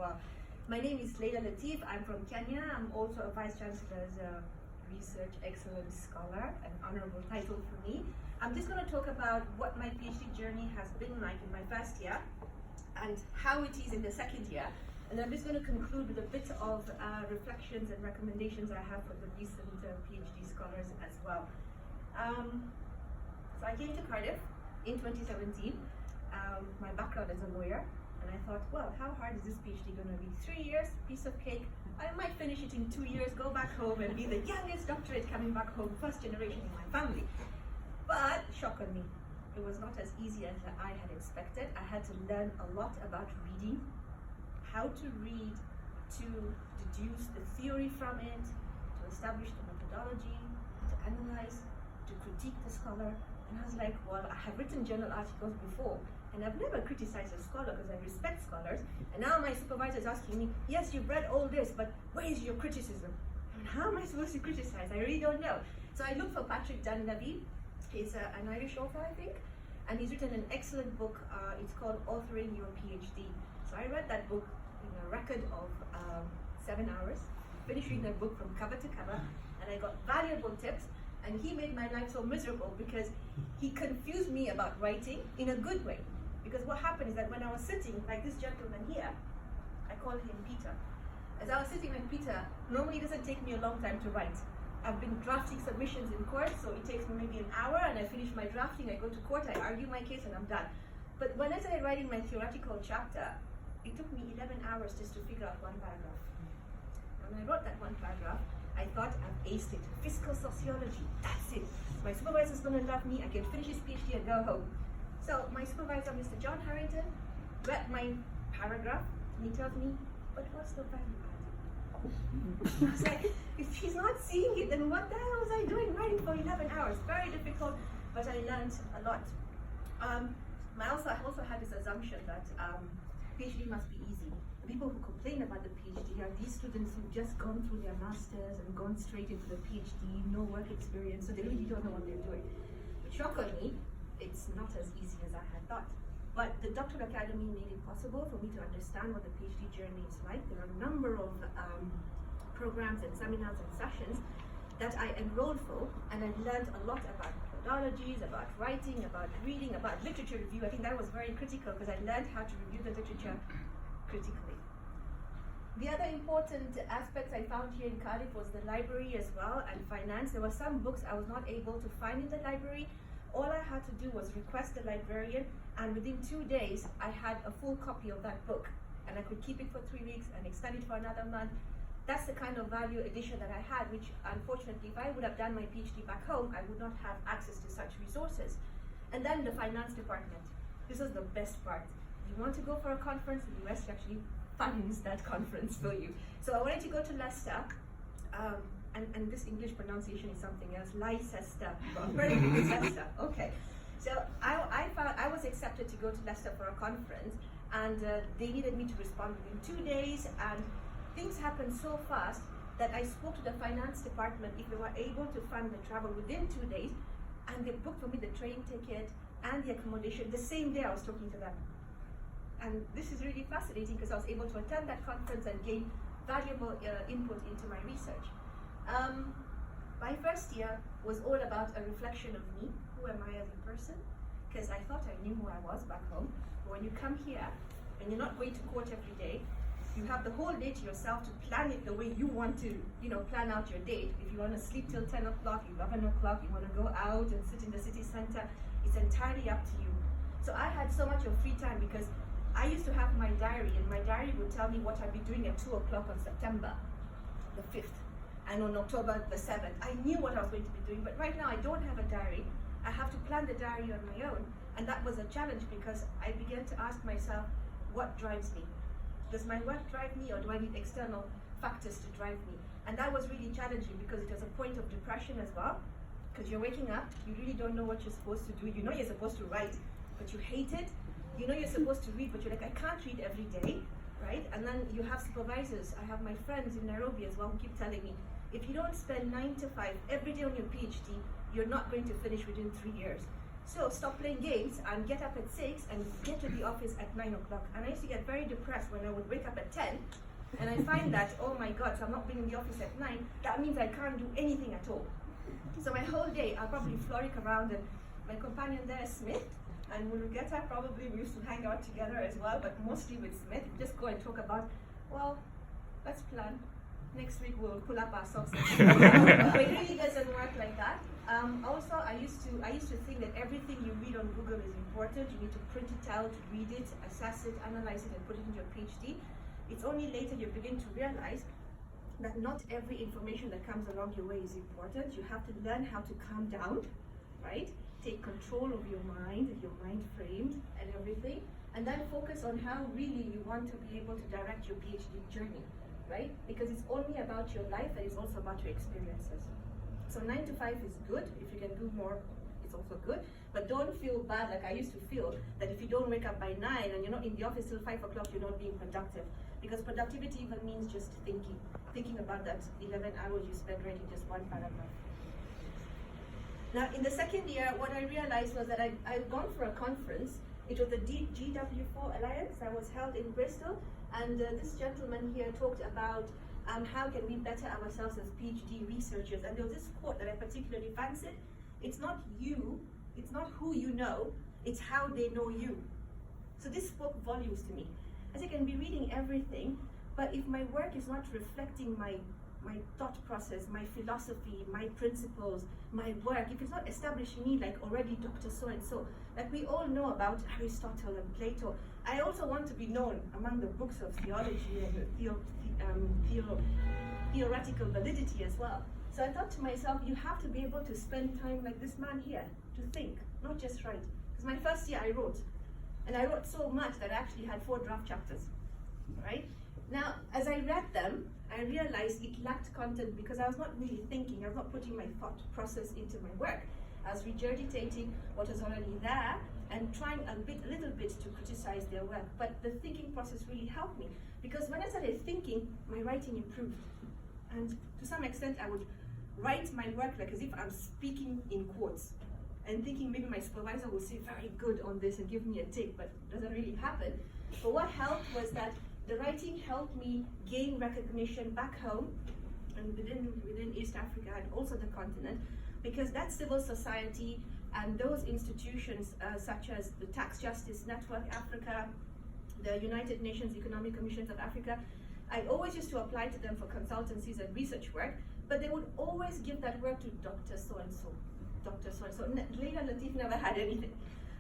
well. My name is Leila Latif. I'm from Kenya. I'm also a Vice Chancellor's Research Excellence Scholar, an honorable title for me. I'm just going to talk about what my PhD journey has been like in my first year and how it is in the second year. And I'm just going to conclude with a bit of reflections and recommendations I have for the recent PhD scholars as well. So I came to Cardiff in 2017. My background is a lawyer, and I thought, well, how hard is this PhD going to be? 3 years, piece of cake. I might finish it in 2 years, go back home and be the youngest doctorate coming back home, first generation in my family. But shock on me, it was not as easy as I had expected. I had to learn a lot about reading, how to read, to deduce the theory from it, to establish the methodology, to analyze, to critique the scholar. And I was like, well, I have written journal articles before, and I've never criticized a scholar because I respect scholars. And now my supervisor is asking me, yes, you've read all this, but where is your criticism? And how am I supposed to criticize? I really don't know. So I looked for Patrick Dunleavy. He's an Irish author, I think, and he's written an excellent book. It's called Authoring Your PhD. So I read that book in a record of 7 hours, finished reading that book from cover to cover, and I got valuable tips. And he made my life so miserable because he confused me about writing in a good way. Because what happened is that when I was sitting, like this gentleman here, I call him Peter. As I was sitting with Peter, normally it doesn't take me a long time to write. I've been drafting submissions in court, so it takes me maybe an hour, and I finish my drafting, I go to court, I argue my case, and I'm done. But when I started writing my theoretical chapter, it took me 11 hours just to figure out one paragraph. When I wrote that one paragraph, I thought I've aced it. Fiscal sociology, that's it. My supervisor's going to love me, I can finish his PhD and go home. So my supervisor, Mr. John Harrington, read my paragraph, and he tells me, but what's the value add? I was like, if he's not seeing it, then what the hell was I doing writing for 11 hours? Very difficult, but I learned a lot. I also had this assumption that PhD must be easy. The people who complain about the PhD are these students who've just gone through their masters and gone straight into the PhD, no work experience, so they really don't know what they're doing. But shock on me, it's not as easy as I had thought. But the Doctoral Academy made it possible for me to understand what the PhD journey is like. There are a number of programs and seminars and sessions that I enrolled for, and I learned a lot about methodologies, about writing, about reading, about literature review. I think that was very critical because I learned how to review the literature critically. The other important aspects I found here in Cardiff was the library as well, and finance. There were some books I was not able to find in the library. All I had to do was request the librarian, and within 2 days, I had a full copy of that book, and I could keep it for 3 weeks and extend it for another month. That's the kind of value addition that I had, which unfortunately, if I would have done my PhD back home, I would not have access to such resources. And then the finance department. This was the best part. You want to go for a conference, the US actually funds that conference for you. So I wanted to go to Leicester, and this English pronunciation is something else, Leicester, very good Leicester, okay. So I was accepted to go to Leicester for a conference, and they needed me to respond within 2 days, and things happened so fast that I spoke to the finance department if they were able to fund the travel within 2 days, and they booked for me the train ticket and the accommodation the same day I was talking to them. And this is really fascinating because I was able to attend that conference and gain valuable input into my research. My first year was all about a reflection of me. Who am I as a person? Because I thought I knew who I was back home. But when you come here and you're not going to court every day, you have the whole day to yourself to plan it the way you want to, plan out your day. If you want to sleep till 10 o'clock, 11 o'clock, you want to go out and sit in the city center, it's entirely up to you. So I had so much of free time because I used to have my diary, and my diary would tell me what I'd be doing at 2 o'clock on September the 5th. And on October the 7th, I knew what I was going to be doing, but right now I don't have a diary. I have to plan the diary on my own, and that was a challenge because I began to ask myself, what drives me? Does my work drive me, or do I need external factors to drive me? And that was really challenging because it was a point of depression as well, because you're waking up, you really don't know what you're supposed to do. You know you're supposed to write, but you hate it. You know you're supposed to read, but you're like, I can't read every day, right? And then you have supervisors. I have my friends in Nairobi as well who keep telling me, if you don't spend 9 to 5 every day on your PhD, you're not going to finish within 3 years. So stop playing games and get up at 6 and get to the office at 9 o'clock. And I used to get very depressed when I would wake up at 10 and I find that, oh my God, so I'm not being in the office at 9, that means I can't do anything at all. So my whole day, I'll probably frolic around, and my companion there is Smith, and when we get up, probably we used to hang out together as well, but mostly with Smith, just go and talk about, well, let's plan. Next week we'll pull up our socks. But it really doesn't work like that. Also, I used to think that everything you read on Google is important. You need to print it out, read it, assess it, analyze it, and put it in your PhD. It's only later you begin to realize that not every information that comes along your way is important. You have to learn how to calm down, right? Take control of your mind frame and everything, and then focus on how really you want to be able to direct your PhD journey, right? Because it's only about your life and it's also about your experiences. So 9 to 5 is good. If you can do more, it's also good. But don't feel bad like I used to feel that if you don't wake up by 9 and you're not in the office till 5 o'clock, you're not being productive. Because productivity even means just thinking about that 11 hours you spend writing just one paragraph. Now, in the second year, what I realized was that I'd gone for a conference. It was the GW4 Alliance that was held in Bristol, and this gentleman here talked about how can we better ourselves as PhD researchers. And there was this quote that I particularly fancied. It's not you, it's not who you know, it's how they know you. So this spoke volumes to me. As I can be reading everything, but if my work is not reflecting my thought process, my philosophy, my principles, my work, if it's not establishing me like already Dr. So-and-so, like we all know about Aristotle and Plato, I also want to be known among the books of theology and theoretical validity as well. So I thought to myself, you have to be able to spend time like this man here, to think, not just write. Because my first year I wrote, and I wrote so much that I actually had 4 draft chapters, right? Now, as I read them, I realized it lacked content because I was not really thinking, I was not putting my thought process into my work. I was regurgitating what was already there and trying a little bit to criticize their work. But the thinking process really helped me because when I started thinking, my writing improved. And to some extent, I would write my work like as if I'm speaking in quotes and thinking maybe my supervisor will say very good on this and give me a tick, but it doesn't really happen. But what helped was that the writing helped me gain recognition back home and within East Africa and also the continent, because that civil society and those institutions such as the Tax Justice Network Africa, the United Nations Economic Commissions of Africa, I always used to apply to them for consultancies and research work, but they would always give that work to Dr. So-and-so, Dr. So-and-so. Leila Latif never had anything.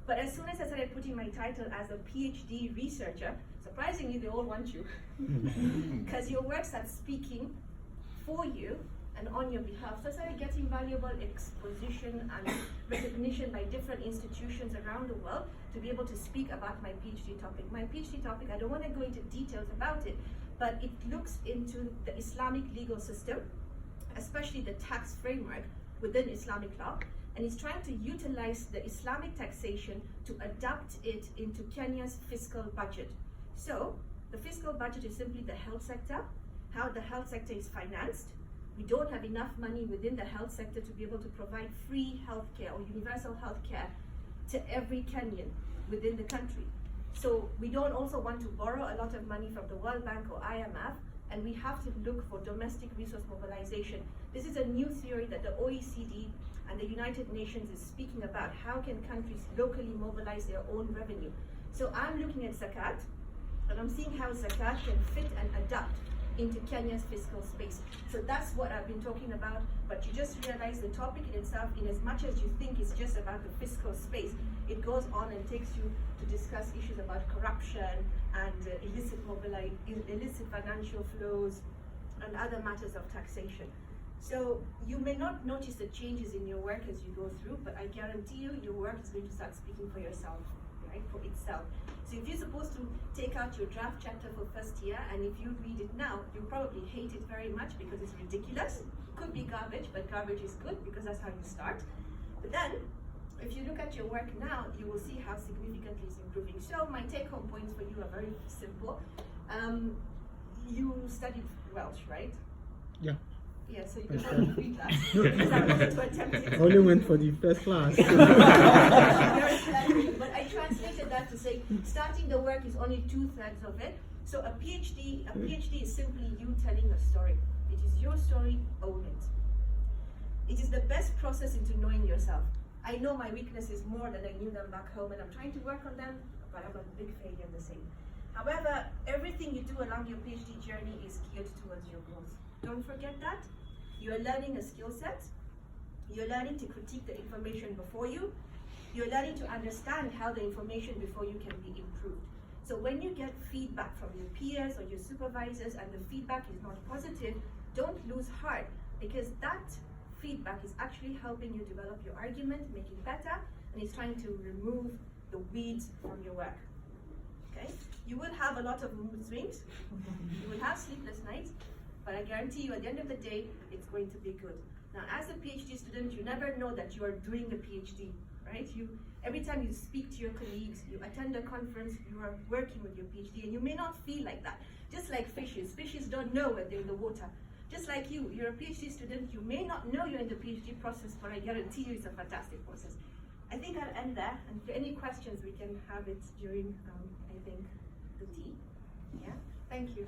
But as soon as I started putting my title as a PhD researcher, surprisingly, they all want you. Because your work starts speaking for you and on your behalf. So I started getting valuable exposition and recognition by different institutions around the world to be able to speak about my PhD topic. My PhD topic, I don't want to go into details about it, but it looks into the Islamic legal system, especially the tax framework within Islamic law, and it's trying to utilize the Islamic taxation to adapt it into Kenya's fiscal budget. So the fiscal budget is simply the health sector, how the health sector is financed. We don't have enough money within the health sector to be able to provide free healthcare or universal healthcare to every Kenyan within the country. So we don't also want to borrow a lot of money from the World Bank or IMF, and we have to look for domestic resource mobilization. This is a new theory that the OECD and the United Nations is speaking about. How can countries locally mobilize their own revenue? So I'm looking at zakat, and I'm seeing how zakat can fit and adapt into Kenya's fiscal space. So that's what I've been talking about, but you just realize the topic in itself, in as much as you think it's just about the fiscal space, it goes on and takes you to discuss issues about corruption and illicit financial flows and other matters of taxation. So you may not notice the changes in your work as you go through, but I guarantee you your work is going to start speaking for yourself, right, for itself. So if you're supposed to take out your draft chapter for first year, and if you read it now, you'll probably hate it very much because it's ridiculous. Could be garbage, but garbage is good because that's how you start. But then, if you look at your work now, you will see how significantly it's improving. So my take-home points for you are very simple. You studied Welsh, right? Yeah. Yeah, so you can go to free class. Because I wanted to attempt it. Only went for the first class. But I translated that to say starting the work is only 2/3 of it. So a PhD is simply you telling a story. It is your story, own it. It is the best process into knowing yourself. I know my weaknesses more than I knew them back home, and I'm trying to work on them, but I'm a big failure in the same. However, everything you do along your PhD journey is geared towards your growth. Don't forget that. You are learning a skill set. You're learning to critique the information before you. You're learning to understand how the information before you can be improved. So when you get feedback from your peers or your supervisors and the feedback is not positive, don't lose heart, because that feedback is actually helping you develop your argument, make it better, and it's trying to remove the weeds from your work. Okay? You will have a lot of mood swings. You will have sleepless nights, but I guarantee you at the end of the day, it's going to be good. Now, as a PhD student, you never know that you are doing a PhD, right? Every time you speak to your colleagues, you attend a conference, you are working with your PhD, and you may not feel like that. Just like fishes. Fishes don't know when they're in the water. Just like you're a PhD student, you may not know you're in the PhD process, but I guarantee you it's a fantastic process. I think I'll end there, and if there are any questions, we can have it during, I think, the tea. Yeah? Thank you.